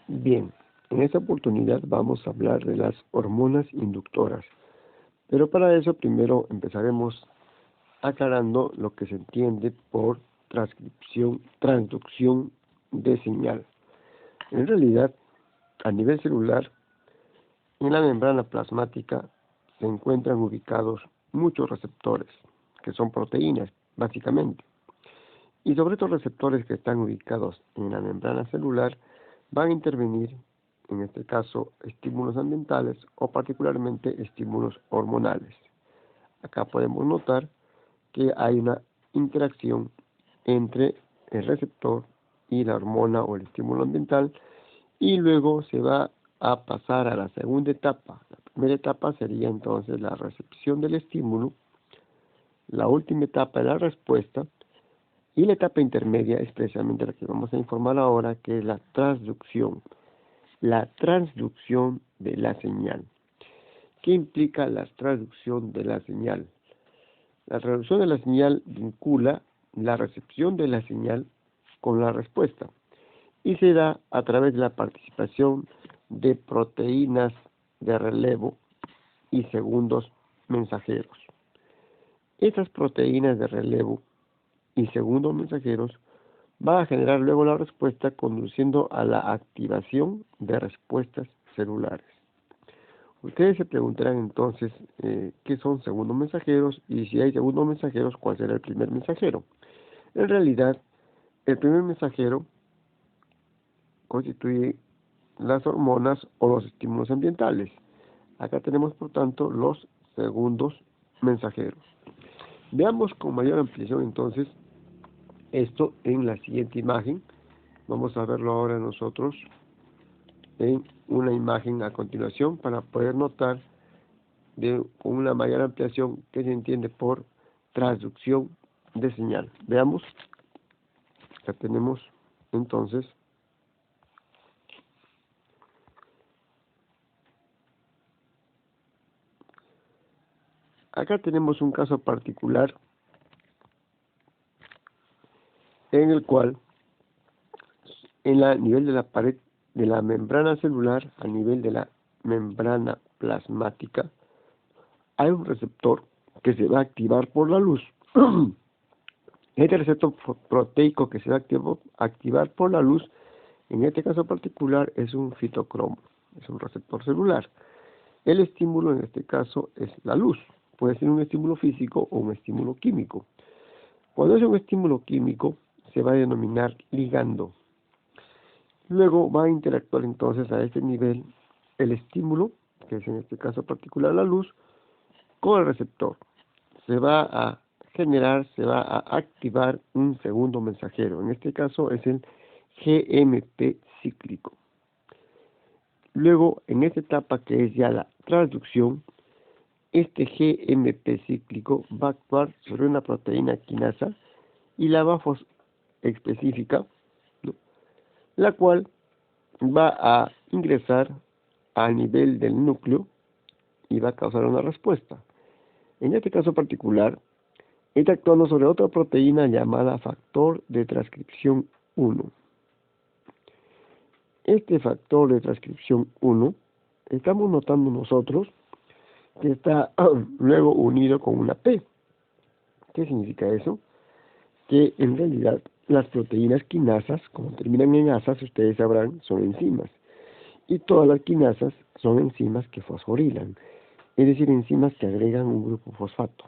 Bien, en esta oportunidad vamos a hablar de las hormonas inductoras, pero para eso primero empezaremos aclarando lo que se entiende por transducción de señal. En realidad, a nivel celular, en la membrana plasmática se encuentran ubicados muchos receptores, que son proteínas, básicamente. Y sobre estos receptores que están ubicados en la membrana celular, van a intervenir, en este caso, estímulos ambientales o particularmente estímulos hormonales. Acá podemos notar que hay una interacción entre el receptor y la hormona o el estímulo ambiental, y luego se va a pasar a la segunda etapa. La primera etapa sería entonces la recepción del estímulo, la última etapa es la respuesta, y la etapa intermedia es precisamente la que vamos a informar ahora, que es la transducción de la señal. ¿Qué implica la transducción de la señal? La traducción de la señal vincula la recepción de la señal con la respuesta y se da a través de la participación de proteínas de relevo y segundos mensajeros. Estas proteínas de relevo y segundos mensajeros van a generar luego la respuesta, conduciendo a la activación de respuestas celulares. Ustedes se preguntarán entonces qué son segundos mensajeros, y si hay segundos mensajeros, ¿cuál será el primer mensajero? En realidad, el primer mensajero constituye las hormonas o los estímulos ambientales. Acá tenemos, por tanto, los segundos mensajeros. Veamos con mayor ampliación entonces esto en la siguiente imagen. Vamos a verlo ahora nosotros en una imagen a continuación para poder notar con una mayor ampliación qué se entiende por transducción de señal. Veamos. Acá tenemos entonces un caso particular en el cual nivel de la pared de la membrana celular, a nivel de la membrana plasmática, hay un receptor que se va a activar por la luz. Este receptor proteico que se va a activar por la luz, en este caso particular, es un fitocromo, es un receptor celular. El estímulo en este caso es la luz. Puede ser un estímulo físico o un estímulo químico. Cuando es un estímulo químico, se va a denominar ligando. Luego va a interactuar entonces a este nivel el estímulo, que es en este caso particular la luz, con el receptor. Se va a activar un segundo mensajero. En este caso es el GMP cíclico. Luego, en esta etapa que es ya la transducción, este GMP cíclico va a actuar sobre una proteína quinasa y la va a específica, ¿no?, la cual va a ingresar a nivel del núcleo y va a causar una respuesta. En este caso particular, está actuando sobre otra proteína llamada factor de transcripción 1. Este factor de transcripción 1, estamos notando nosotros que está luego unido con una P. ¿Qué significa eso? Que en realidad las proteínas quinasas, como terminan en asas, ustedes sabrán, son enzimas. Y todas las quinasas son enzimas que fosforilan, es decir, enzimas que agregan un grupo fosfato.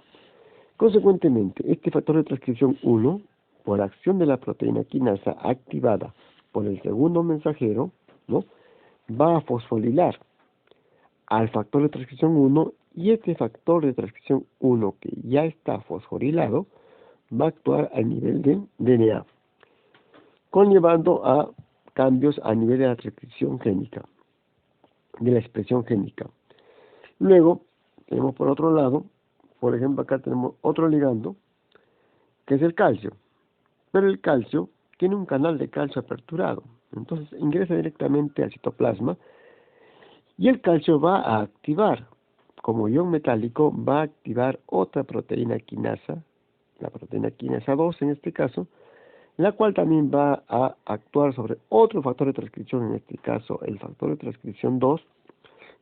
Consecuentemente, este factor de transcripción 1, por acción de la proteína quinasa activada por el segundo mensajero, ¿no?, va a fosforilar al factor de transcripción 1, y este factor de transcripción 1 que ya está fosforilado va a actuar al nivel del DNA, conllevando a cambios a nivel de la transcripción génica, de la expresión génica. Luego, tenemos por otro lado, por ejemplo, acá tenemos otro ligando, que es el calcio. Pero el calcio tiene un canal de calcio aperturado. Entonces ingresa directamente al citoplasma y el calcio va a activar, como ion metálico, va a activar otra proteína quinasa, la proteína quinasa 2 en este caso, la cual también va a actuar sobre otro factor de transcripción, en este caso el factor de transcripción 2,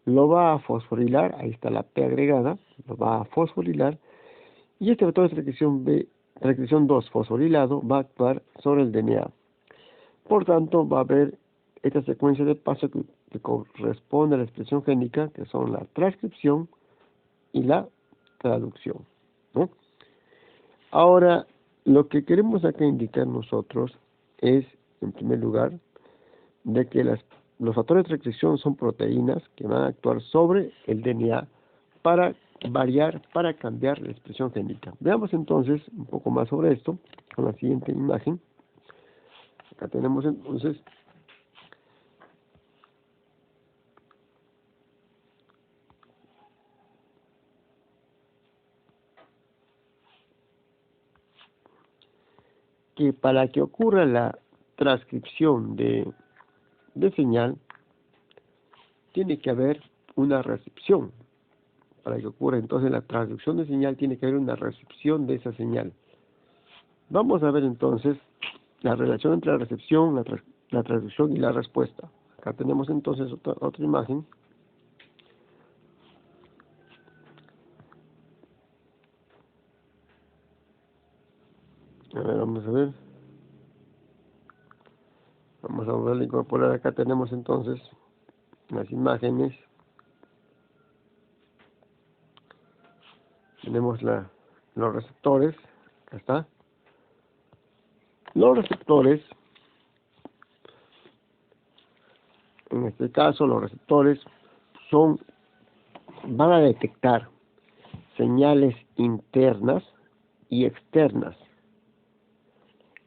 lo va a fosforilar, ahí está la P agregada, lo va a fosforilar, y este factor de transcripción 2 fosforilado va a actuar sobre el DNA. Por tanto, va a haber esta secuencia de pasos que corresponde a la expresión génica, que son la transcripción y la traducción, ¿no? Ahora, lo que queremos acá indicar nosotros es, en primer lugar, de que los factores de transcripción son proteínas que van a actuar sobre el DNA para variar, para cambiar la expresión génica. Veamos entonces un poco más sobre esto con la siguiente imagen. Acá tenemos entonces que para que ocurra la transcripción de señal, tiene que haber una recepción. Para que ocurra entonces la transducción de señal, tiene que haber una recepción de esa señal. Vamos a ver entonces la relación entre la recepción, la traducción y la respuesta. Acá tenemos entonces otra imagen. A ver, vamos a ver. Vamos a volver a incorporar. Acá tenemos entonces las imágenes. Tenemos los receptores. Acá está. Los receptores, en este caso los receptores van a detectar señales internas y externas.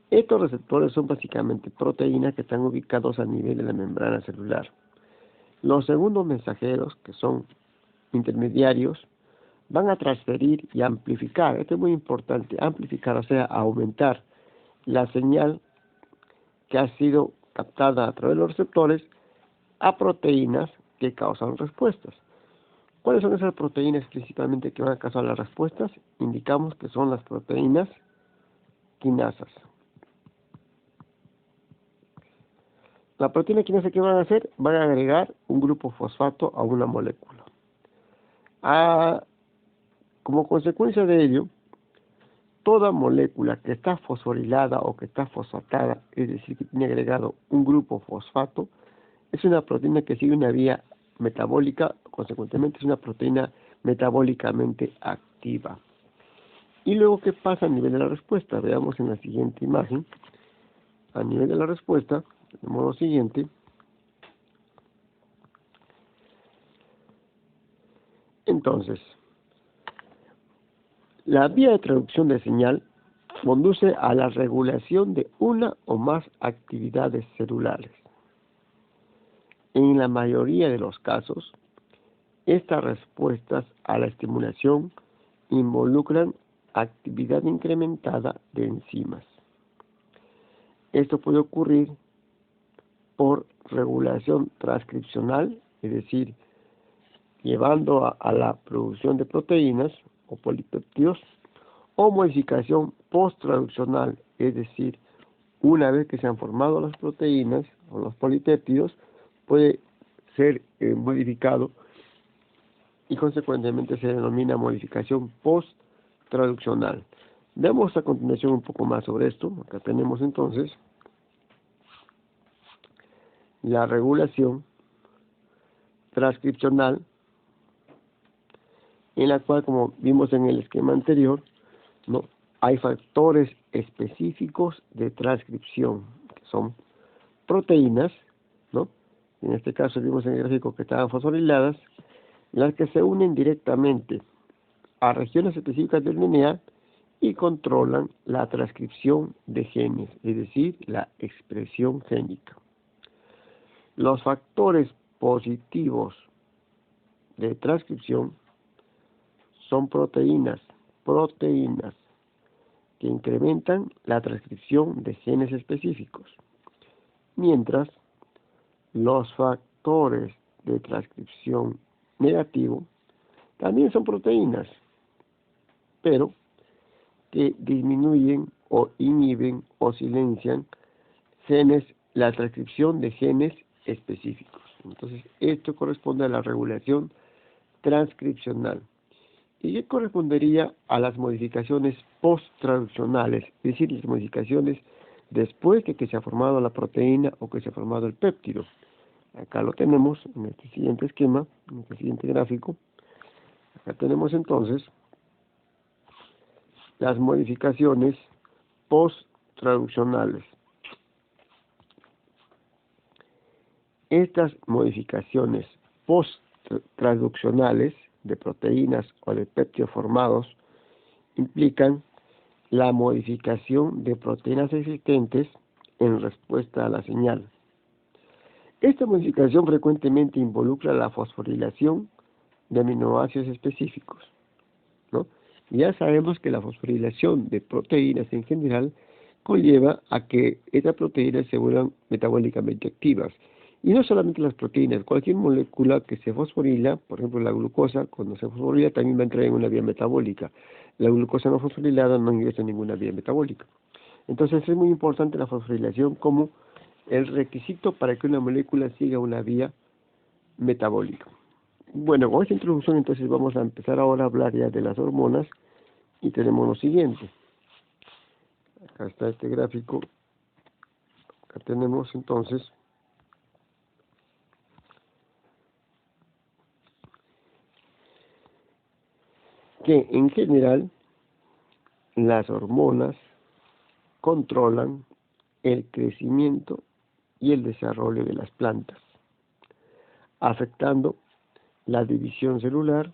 Estos receptores son básicamente proteínas que están ubicados a nivel de la membrana celular. Los segundos mensajeros, que son intermediarios, van a transferir y amplificar, esto es muy importante, amplificar, o sea, aumentar la señal que ha sido captada a través de los receptores a proteínas que causan respuestas. ¿Cuáles son esas proteínas principalmente que van a causar las respuestas? Indicamos que son las proteínas quinasas. La proteína quinasa, ¿qué van a hacer? Van a agregar un grupo fosfato a una molécula. Como consecuencia de ello, toda molécula que está fosforilada o que está fosfatada, es decir, que tiene agregado un grupo fosfato, es una proteína que sigue una vía metabólica, consecuentemente es una proteína metabólicamente activa. Y luego, ¿qué pasa a nivel de la respuesta? Veamos en la siguiente imagen. A nivel de la respuesta, de modo siguiente, entonces, la vía de traducción de señal conduce a la regulación de una o más actividades celulares. En la mayoría de los casos, estas respuestas a la estimulación involucran actividad incrementada de enzimas. Esto puede ocurrir por regulación transcripcional, es decir, llevando a la producción de proteínas o polipéptidos, o modificación post-traduccional, es decir, una vez que se han formado las proteínas o los polipéptidos, puede ser modificado y consecuentemente se denomina modificación post-traduccional. Veamos a continuación un poco más sobre esto. Acá tenemos entonces la regulación transcripcional, en la cual, como vimos en el esquema anterior, ¿no?, hay factores específicos de transcripción, que son proteínas, ¿no? En este caso vimos en el gráfico que estaban fosforiladas, las que se unen directamente a regiones específicas del DNA y controlan la transcripción de genes, es decir, la expresión génica. Los factores positivos de transcripción son proteínas que incrementan la transcripción de genes específicos, mientras los factores de transcripción negativo también son proteínas, pero que disminuyen o inhiben o silencian la transcripción de genes específicos. Entonces, esto corresponde a la regulación transcripcional. ¿Y qué correspondería a las modificaciones post-traduccionales? Es decir, las modificaciones después de que se ha formado la proteína o que se ha formado el péptido. Acá lo tenemos en este siguiente esquema, en este siguiente gráfico. Acá tenemos entonces las modificaciones post-traduccionales. Estas modificaciones post-traduccionales de proteínas o de péptidos formados implican la modificación de proteínas existentes en respuesta a la señal. Esta modificación frecuentemente involucra la fosforilación de aminoácidos específicos, ¿no? Ya sabemos que la fosforilación de proteínas en general conlleva a que estas proteínas se vuelvan metabólicamente activas. Y no solamente las proteínas, cualquier molécula que se fosforila, por ejemplo la glucosa, cuando se fosforila también va a entrar en una vía metabólica. La glucosa no fosforilada no ingresa en ninguna vía metabólica. Entonces es muy importante la fosforilación como el requisito para que una molécula siga una vía metabólica. Bueno, con esta introducción entonces vamos a empezar ahora a hablar ya de las hormonas y tenemos lo siguiente. Acá está este gráfico. Acá tenemos entonces que en general las hormonas controlan el crecimiento y el desarrollo de las plantas, afectando la división celular,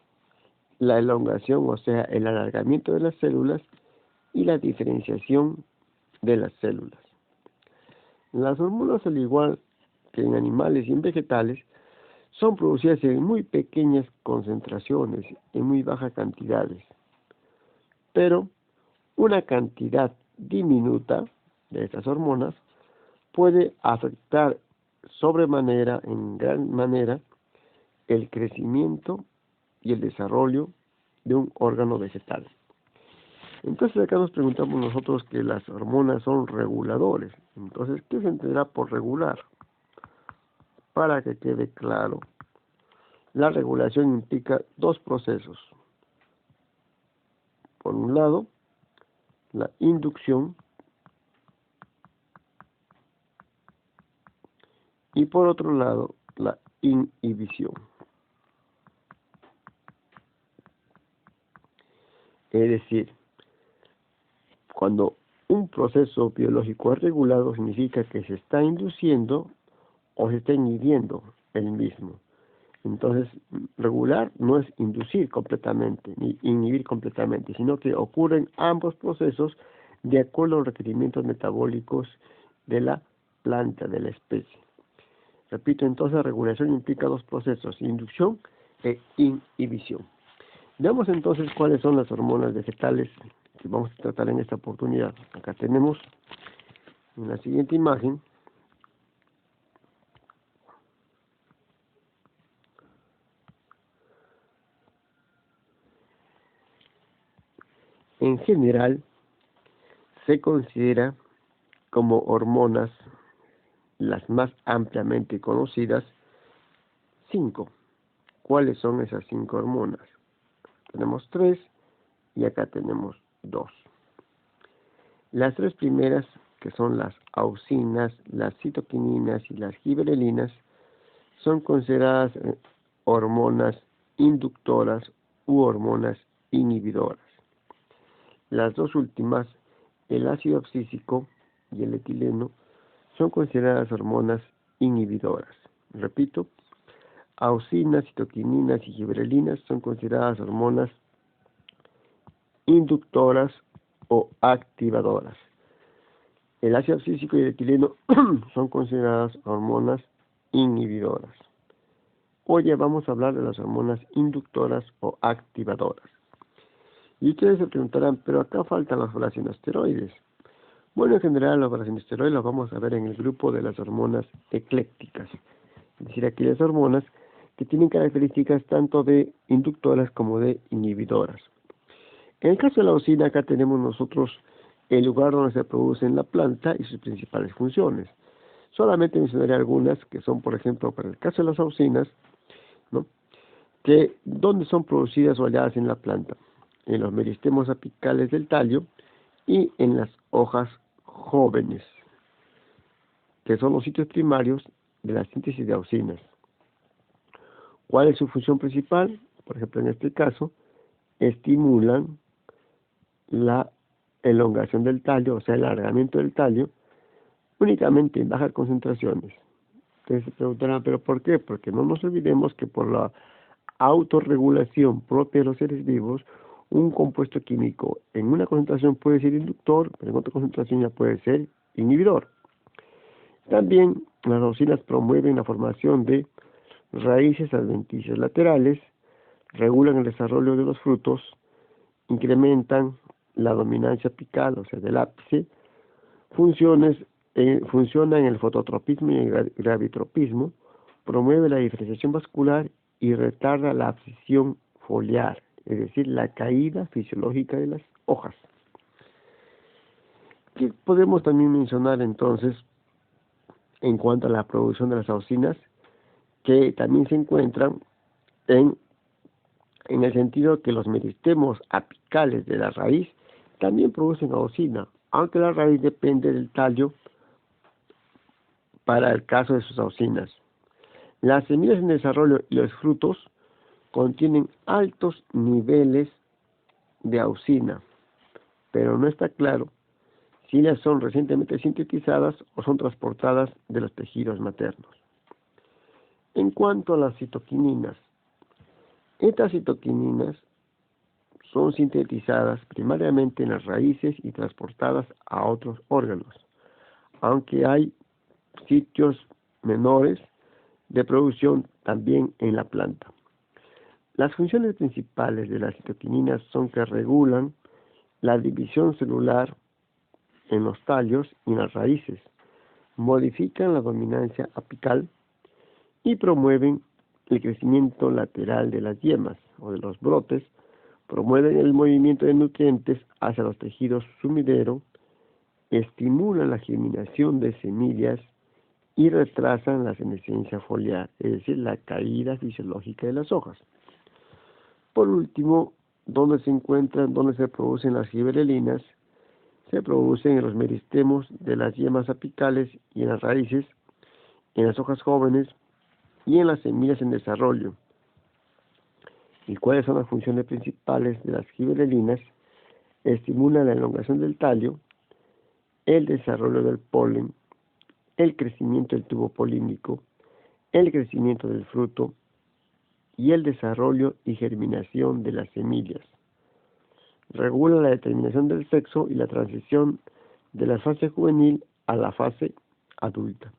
la elongación, o sea, el alargamiento de las células y la diferenciación de las células. Las hormonas, al igual que en animales y en vegetales, son producidas en muy pequeñas concentraciones, en muy bajas cantidades, pero una cantidad diminuta de estas hormonas puede afectar sobremanera, en gran manera, el crecimiento y el desarrollo de un órgano vegetal. Entonces acá nos preguntamos nosotros que las hormonas son reguladores. Entonces, ¿qué se entenderá por regular? Para que quede claro, la regulación implica dos procesos. Por un lado, la inducción y por otro lado, la inhibición. Es decir, cuando un proceso biológico es regulado, significa que se está induciendo o se está inhibiendo el mismo. Entonces, regular no es inducir completamente, ni inhibir completamente, sino que ocurren ambos procesos de acuerdo a los requerimientos metabólicos de la planta, de la especie. Repito, entonces, la regulación implica dos procesos, inducción e inhibición. Veamos entonces cuáles son las hormonas vegetales que vamos a tratar en esta oportunidad. Acá tenemos en la siguiente imagen en general se considera como hormonas las más ampliamente conocidas 5. ¿Cuáles son esas 5 hormonas? Tenemos 3 y acá tenemos 2. Las 3 primeras, que son las auxinas, las citoquininas y las giberelinas, son consideradas hormonas inductoras u hormonas inhibidoras. Las dos últimas, el ácido abscísico y el etileno, son consideradas hormonas inhibidoras. Repito, auxinas, citoquininas y giberelinas son consideradas hormonas inductoras o activadoras. El ácido abscísico y el etileno son consideradas hormonas inhibidoras. Hoy ya vamos a hablar de las hormonas inductoras o activadoras. Y ustedes se preguntarán, pero acá faltan los balancinosteroides. Bueno, en general los balancinosteroides los vamos a ver en el grupo de las hormonas eclécticas, es decir, aquellas hormonas que tienen características tanto de inductoras como de inhibidoras. En el caso de la auxina, acá tenemos nosotros el lugar donde se produce en la planta y sus principales funciones. Solamente mencionaré algunas que son, por ejemplo, para el caso de las auxinas, ¿no?, que donde son producidas o halladas en la planta, en los meristemos apicales del tallo y en las hojas jóvenes, que son los sitios primarios de la síntesis de auxinas. ¿Cuál es su función principal? Por ejemplo, en este caso, estimulan la elongación del tallo, o sea, el alargamiento del tallo, únicamente en bajas concentraciones. Ustedes se preguntarán, ¿pero por qué? Porque no nos olvidemos que por la autorregulación propia de los seres vivos, un compuesto químico en una concentración puede ser inductor, pero en otra concentración ya puede ser inhibidor. También las auxinas promueven la formación de raíces adventicias laterales, regulan el desarrollo de los frutos, incrementan la dominancia apical, o sea, del ápice, funciona en el fototropismo y el gravitropismo, promueve la diferenciación vascular y retarda la abscisión foliar, es decir, la caída fisiológica de las hojas. ¿Qué podemos también mencionar entonces en cuanto a la producción de las auxinas? Que también se encuentran en el sentido que los meristemos apicales de la raíz también producen auxina, aunque la raíz depende del tallo para el caso de sus auxinas. Las semillas en desarrollo y los frutos contienen altos niveles de auxina, pero no está claro si ellas son recientemente sintetizadas o son transportadas de los tejidos maternos. En cuanto a las citoquininas, estas citoquininas son sintetizadas primariamente en las raíces y transportadas a otros órganos, aunque hay sitios menores de producción también en la planta. Las funciones principales de las citoquininas son que regulan la división celular en los tallos y en las raíces, modifican la dominancia apical y promueven el crecimiento lateral de las yemas o de los brotes, promueven el movimiento de nutrientes hacia los tejidos sumidero, estimulan la germinación de semillas y retrasan la senescencia foliar, es decir, la caída fisiológica de las hojas. Por último, ¿dónde se producen las giberelinas? Se producen en los meristemos de las yemas apicales y en las raíces, en las hojas jóvenes y en las semillas en desarrollo. ¿Y cuáles son las funciones principales de las giberelinas? Estimulan la elongación del tallo, el desarrollo del polen, el crecimiento del tubo polínico, el crecimiento del fruto y el desarrollo y germinación de las semillas. Regula la determinación del sexo y la transición de la fase juvenil a la fase adulta.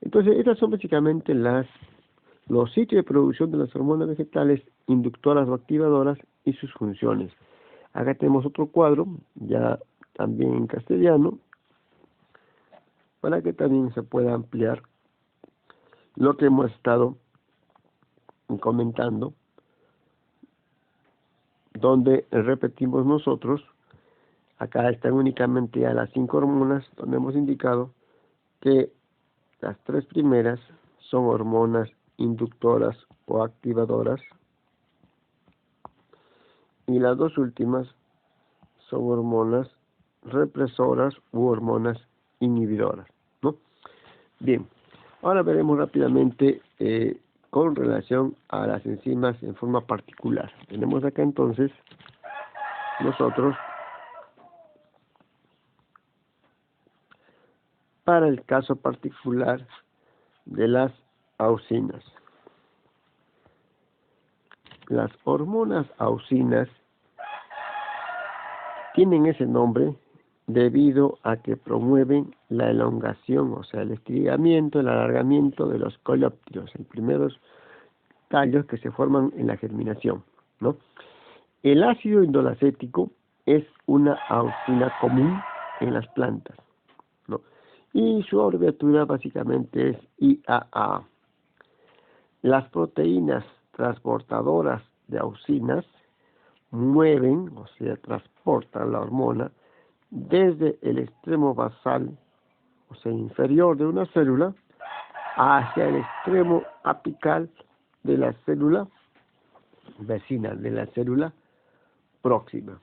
Entonces, estas son básicamente los sitios de producción de las hormonas vegetales inductoras o activadoras y sus funciones. Acá tenemos otro cuadro, ya también en castellano, para que también se pueda ampliar lo que hemos estado comentando, donde repetimos nosotros. Acá están únicamente ya las 5 hormonas, donde hemos indicado que las 3 primeras son hormonas inductoras o activadoras y las 2 últimas son hormonas represoras u hormonas inhibidoras, ¿no? Bien, ahora veremos rápidamente con relación a las enzimas en forma particular. Tenemos acá entonces nosotros, para el caso particular de las auxinas. Las hormonas auxinas tienen ese nombre debido a que promueven la elongación, o sea, el estiramiento, el alargamiento de los coleópteros, los primeros tallos que se forman en la germinación, ¿no? El ácido indolacético es una auxina común en las plantas, ¿no? Y su abreviatura básicamente es IAA. Las proteínas transportadoras de auxinas mueven, o sea, transportan la hormona desde el extremo basal, o sea, inferior de una célula, hacia el extremo apical de la célula vecina, de la célula próxima.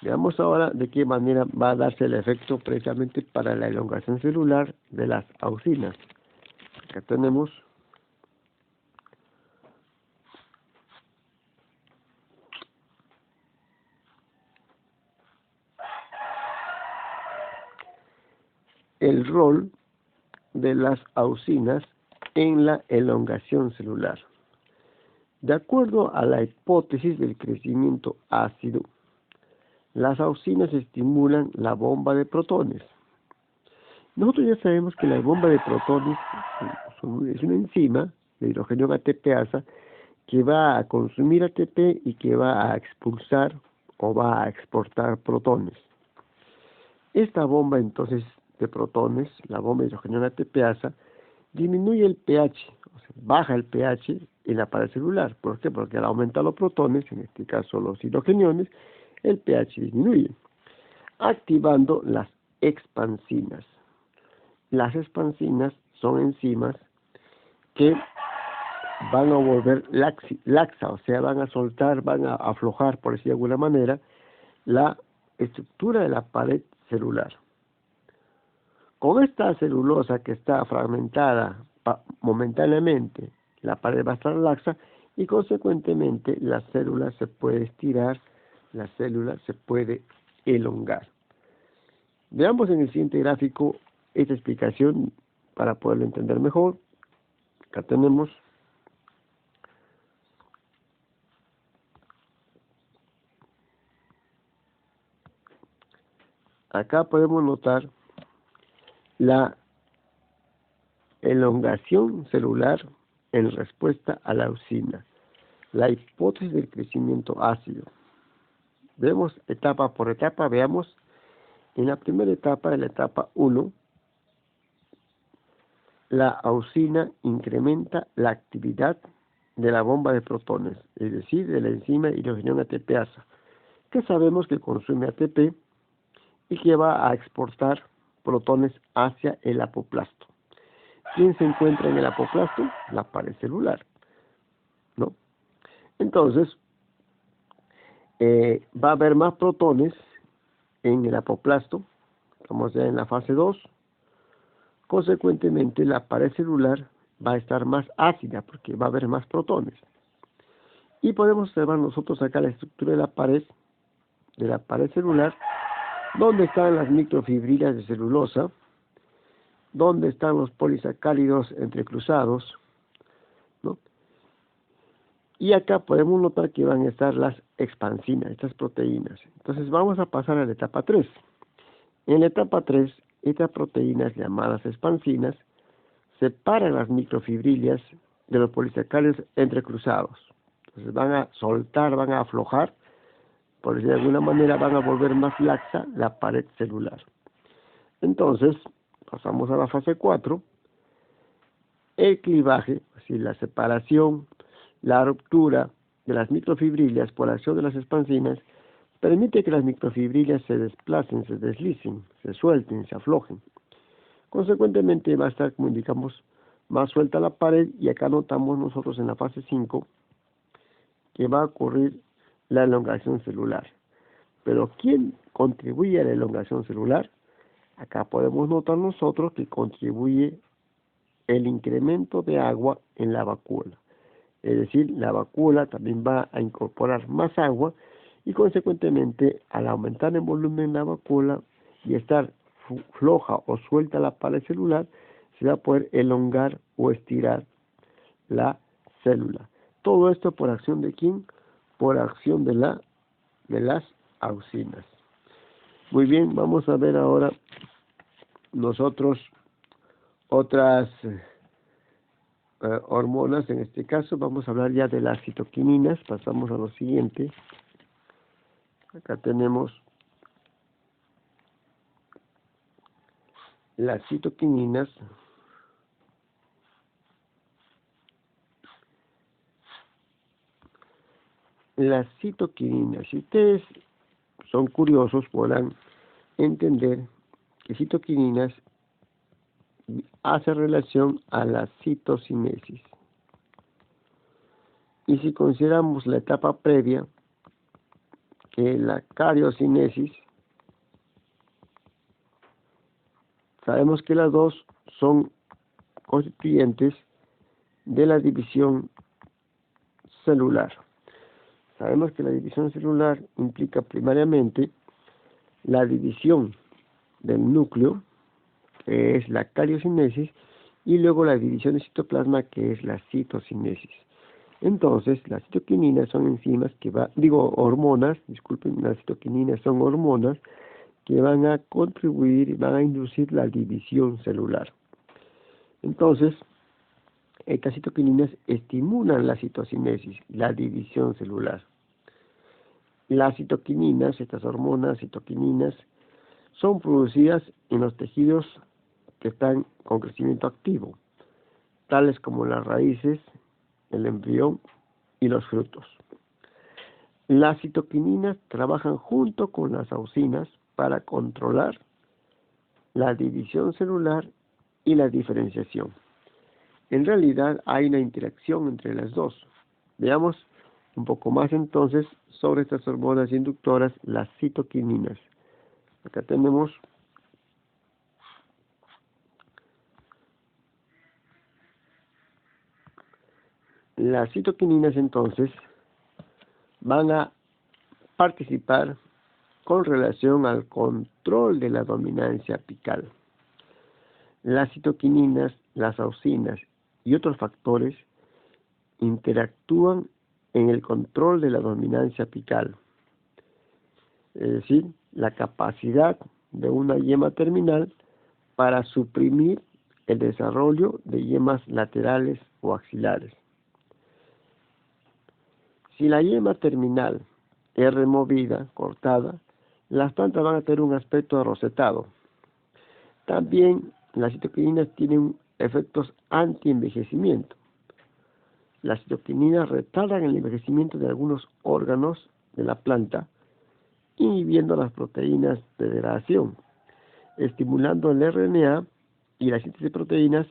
Veamos ahora de qué manera va a darse el efecto precisamente para la elongación celular de las auxinas. Acá tenemos el rol de las auxinas en la elongación celular. De acuerdo a la hipótesis del crecimiento ácido, las auxinas estimulan la bomba de protones. Nosotros ya sabemos que la bomba de protones es una enzima de hidrógeno ATPasa que va a consumir ATP y que va a expulsar o va a exportar protones. Esta bomba entonces de protones, la bomba de hidrógeno ATPasa, disminuye el pH, o sea, baja el pH en la pared celular. ¿Por qué? Porque al aumentar los protones, en este caso los hidrogeniones, el pH disminuye, activando las expansinas. Las expansinas son enzimas que van a volver laxa, o sea, van a soltar, van a aflojar, por decir de alguna manera, la estructura de la pared celular. Con esta celulosa que está fragmentada momentáneamente, la pared va a estar laxa y consecuentemente la célula se puede estirar, la célula se puede elongar. Veamos en el siguiente gráfico esta explicación para poderlo entender mejor. Acá tenemos podemos notar la elongación celular en respuesta a la auxina, la hipótesis del crecimiento ácido. Vemos etapa por etapa, veamos en la primera etapa, en la etapa 1, la auxina incrementa la actividad de la bomba de protones, es decir, de la enzima hidrogenón ATPasa, que sabemos que consume ATP y que va a exportar protones hacia el apoplasto. ¿Quién se encuentra en el apoplasto? La pared celular, ¿no? Entonces, va a haber más protones en el apoplasto, estamos ya en la fase 2, consecuentemente la pared celular va a estar más ácida porque va a haber más protones. Y podemos observar nosotros acá la estructura de la pared celular, donde están las microfibrillas de celulosa, donde están los polisacáridos entrecruzados, ¿no? Y acá podemos notar que van a estar las expansinas, estas proteínas. Entonces vamos a pasar a la etapa 3. En la etapa 3, estas proteínas llamadas expansinas separan las microfibrillas de los polisacáridos entrecruzados. Entonces van a soltar, van a aflojar, por decir de alguna manera, van a volver más laxa la pared celular. Entonces, pasamos a la fase 4. El clivaje, es decir, la separación, la ruptura de las microfibrillas por acción de las expansinas, permite que las microfibrillas se desplacen, se deslicen, se suelten, se aflojen. Consecuentemente va a estar, como indicamos, más suelta la pared y acá notamos nosotros en la fase 5 que va a ocurrir la elongación celular. Pero ¿quién contribuye a la elongación celular? Acá podemos notar nosotros que contribuye el incremento de agua en la vacuola. Es decir, la vacuola también va a incorporar más agua y consecuentemente al aumentar el volumen de la vacuola y estar floja o suelta la pared celular, se va a poder elongar o estirar la célula. Todo esto por acción de ¿quién? Por acción de las auxinas. Muy bien, vamos a ver ahora nosotros otras hormonas. En este caso vamos a hablar ya de las citoquininas. Pasamos a lo siguiente. Acá tenemos las citoquininas. Las citoquininas, si ustedes son curiosos, podrán entender que citoquininas hace relación a la citocinesis. Y si consideramos la etapa previa, que es la cariocinesis, sabemos que las dos son constituyentes de la división celular. Sabemos que la división celular implica primariamente la división del núcleo, que es la cariocinesis, y luego la división del citoplasma, que es la citocinesis. Entonces, las citoquininas son enzimas hormonas, las citoquininas son hormonas que van a contribuir y van a inducir la división celular. Entonces, estas citoquininas estimulan la citocinesis, la división celular. Las citoquininas, estas hormonas citoquininas, son producidas en los tejidos que están con crecimiento activo, tales como las raíces, el embrión y los frutos. Las citoquininas trabajan junto con las auxinas para controlar la división celular y la diferenciación. En realidad hay una interacción entre las dos. Veamos un poco más entonces sobre estas hormonas inductoras, las citoquininas. Acá tenemos las citoquininas. Entonces van a participar con relación al control de la dominancia apical. Las citoquininas, las auxinas y otros factores interactúan en el control de la dominancia apical, es decir, la capacidad de una yema terminal para suprimir el desarrollo de yemas laterales o axilares. Si la yema terminal es removida, cortada, las plantas van a tener un aspecto arrosetado. También las citoquininas tienen efectos anti-envejecimiento. Las citoquininas retardan el envejecimiento de algunos órganos de la planta, inhibiendo las proteínas de degradación, estimulando el RNA y la síntesis de proteínas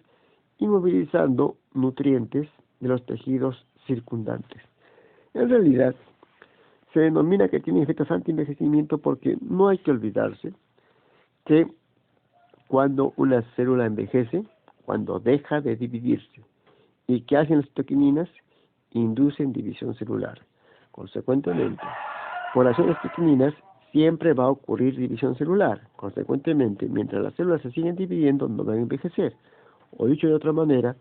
y movilizando nutrientes de los tejidos circundantes. En realidad, se denomina que tiene efectos anti-envejecimiento porque no hay que olvidarse que cuando una célula envejece, cuando deja de dividirse, ¿y qué hacen las citoquininas? Inducen división celular. Consecuentemente, por acción de las citoquininas siempre va a ocurrir división celular. Consecuentemente, mientras las células se siguen dividiendo, no van a envejecer. O dicho de otra manera,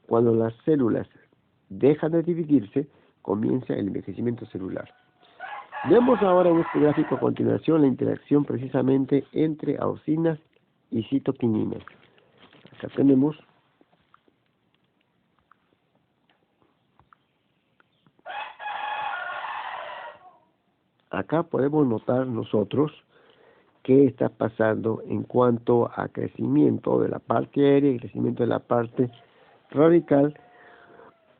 cuando las células dejan de dividirse, comienza el envejecimiento celular. Vemos ahora en este gráfico a continuación la interacción precisamente entre auxinas y citoquininas. Acá tenemos acá podemos notar nosotros qué está pasando en cuanto a crecimiento de la parte aérea y crecimiento de la parte radical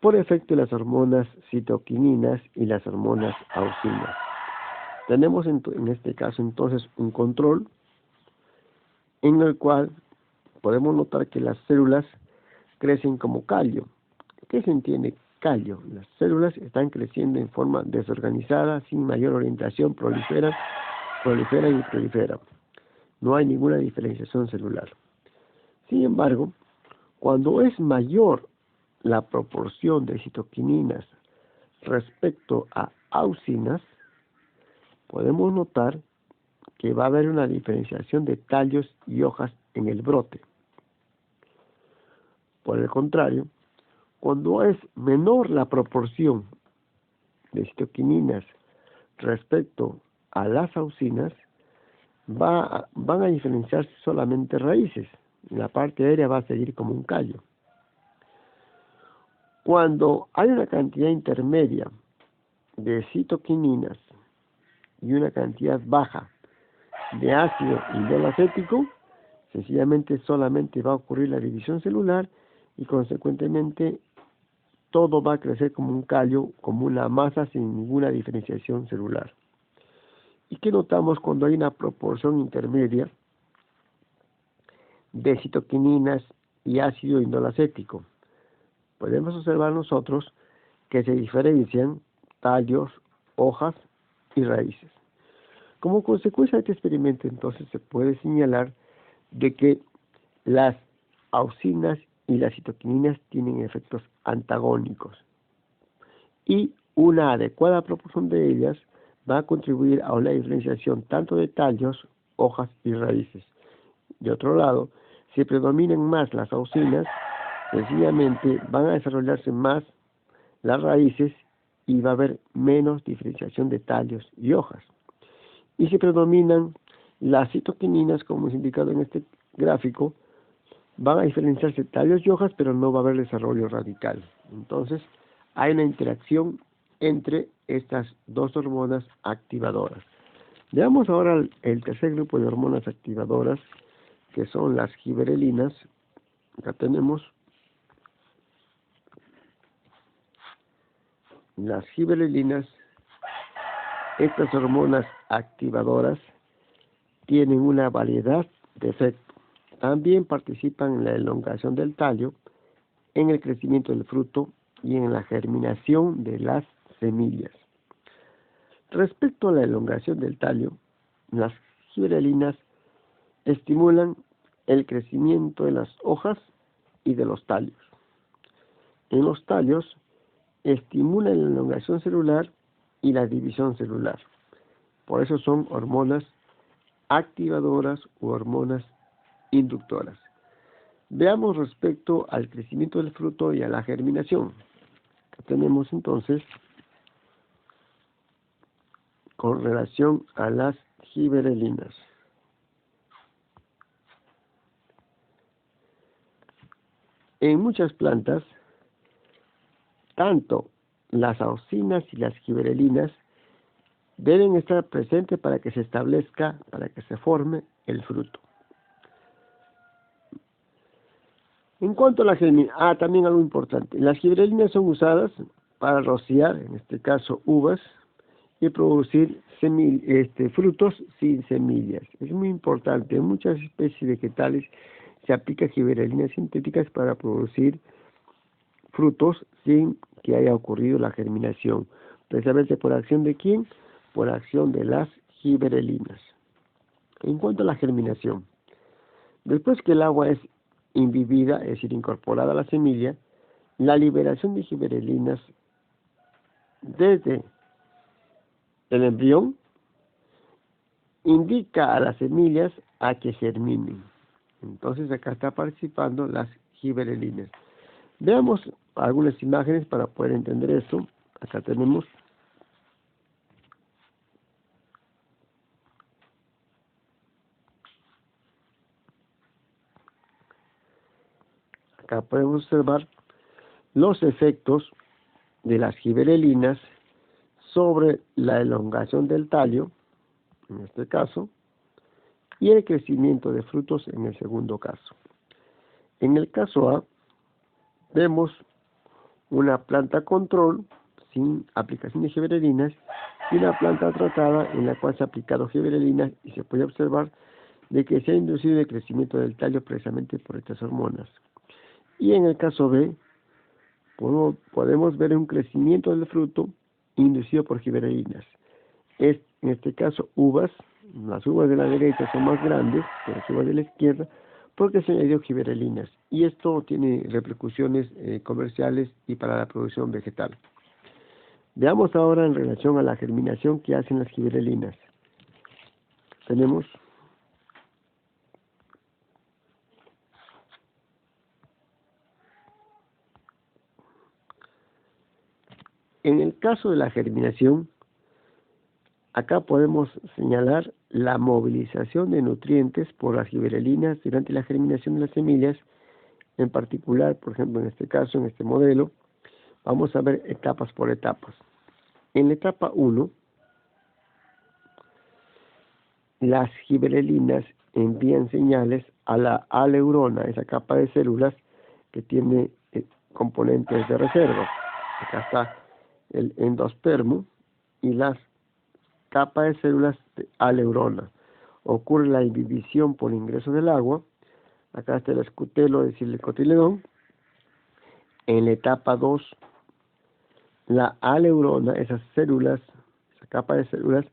por efecto de las hormonas citoquininas y las hormonas auxinas. Tenemos en este caso entonces un control en el cual podemos notar que las células crecen como callo. ¿Qué se entiende callo? Las células están creciendo en forma desorganizada, sin mayor orientación, proliferan y proliferan. No hay ninguna diferenciación celular. Sin embargo, cuando es mayor la proporción de citoquininas respecto a auxinas, podemos notar que va a haber una diferenciación de tallos y hojas en el brote. Por el contrario, cuando es menor la proporción de citoquininas respecto a las auxinas, van a diferenciarse solamente raíces. La parte aérea va a seguir como un callo. Cuando hay una cantidad intermedia de citoquininas y una cantidad baja de ácido indolacético, sencillamente solamente va a ocurrir la división celular y consecuentemente todo va a crecer como un callo, como una masa sin ninguna diferenciación celular. ¿Y qué notamos cuando hay una proporción intermedia de citoquininas y ácido indolacético? Podemos observar nosotros que se diferencian tallos, hojas y raíces. Como consecuencia de este experimento, entonces, se puede señalar de que las auxinas y las citoquininas tienen efectos antagónicos y una adecuada proporción de ellas va a contribuir a una diferenciación tanto de tallos, hojas y raíces. De otro lado, si predominan más las auxinas, sencillamente van a desarrollarse más las raíces y va a haber menos diferenciación de tallos y hojas. Y si predominan las citoquininas, como es indicado en este gráfico, van a diferenciarse tallos y hojas, pero no va a haber desarrollo radical. Entonces, hay una interacción entre estas dos hormonas activadoras. Veamos ahora el tercer grupo de hormonas activadoras, que son las giberelinas. Acá tenemos las giberelinas. Estas hormonas activadoras tienen una variedad de efectos. También participan en la elongación del tallo, en el crecimiento del fruto y en la germinación de las semillas. Respecto a la elongación del tallo, las giberelinas estimulan el crecimiento de las hojas y de los tallos. En los tallos, estimulan la elongación celular y la división celular. Por eso son hormonas activadoras u hormonas inductoras. Veamos respecto al crecimiento del fruto y a la germinación. Acá tenemos entonces, con relación a las giberelinas. En muchas plantas, tanto las auxinas y las giberelinas deben estar presentes para que se establezca, para que se forme el fruto. En cuanto a la germinación, también algo importante, las giberelinas son usadas para rociar, en este caso uvas, y producir frutos sin semillas. Es muy importante, en muchas especies vegetales se aplican giberelinas sintéticas para producir frutos sin que haya ocurrido la germinación. Precisamente por acción de ¿quién? Por acción de las giberelinas. En cuanto a la germinación, después que el agua es imbibida, es decir, incorporada a la semilla, la liberación de giberelinas desde el embrión indica a las semillas a que germinen. Entonces acá está participando las giberelinas. Veamos algunas imágenes para poder entender esto. Acá tenemos acá podemos observar los efectos de las giberelinas sobre la elongación del tallo, en este caso, y el crecimiento de frutos en el segundo caso. En el caso A, vemos una planta control sin aplicación de giberelinas y una planta tratada en la cual se ha aplicado giberelinas y se puede observar de que se ha inducido el crecimiento del tallo precisamente por estas hormonas. Y en el caso B, podemos ver un crecimiento del fruto inducido por giberelinas. En este caso uvas, las uvas de la derecha son más grandes que las uvas de la izquierda porque se añadió giberelinas y esto tiene repercusiones comerciales y para la producción vegetal. Veamos ahora en relación a la germinación que hacen las giberelinas. Tenemos en el caso de la germinación, acá podemos señalar la movilización de nutrientes por las giberelinas durante la germinación de las semillas. En particular, por ejemplo, en este caso, en este modelo, vamos a ver etapas por etapas. En la etapa 1, las giberelinas envían señales a la aleurona, esa capa de células que tiene componentes de reserva. Acá está el endospermo y las capas de células de aleurona. Ocurre la inhibición por ingreso del agua. Acá está el escutelo, es decir, el cotiledón. En la etapa 2, la aleurona, esas células, esa capa de células,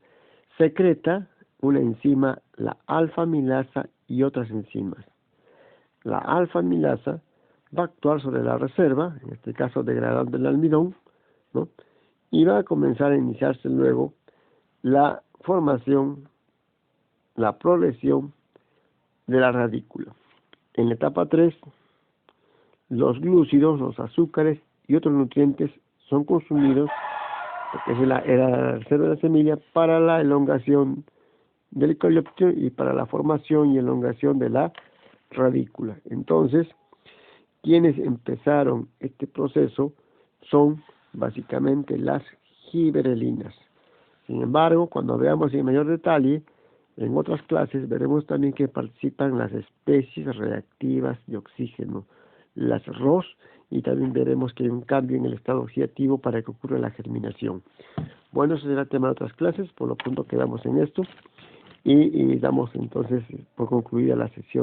secreta una enzima, la alfa-amilasa y otras enzimas. La alfa-amilasa va a actuar sobre la reserva, en este caso degradando el almidón, ¿no? Y va a comenzar a iniciarse luego la formación, la progresión de la radícula. En la etapa 3, los glúcidos, los azúcares y otros nutrientes son consumidos, porque es la reserva de la semilla, para la elongación del coleóptero y para la formación y elongación de la radícula. Entonces, quienes empezaron este proceso son básicamente las gibberelinas. Sin embargo, cuando veamos en mayor detalle, en otras clases veremos también que participan las especies reactivas de oxígeno, las ROS, y también veremos que hay un cambio en el estado oxidativo para que ocurra la germinación. Bueno, eso será el tema de otras clases, por lo pronto quedamos en esto y damos entonces por concluida la sesión.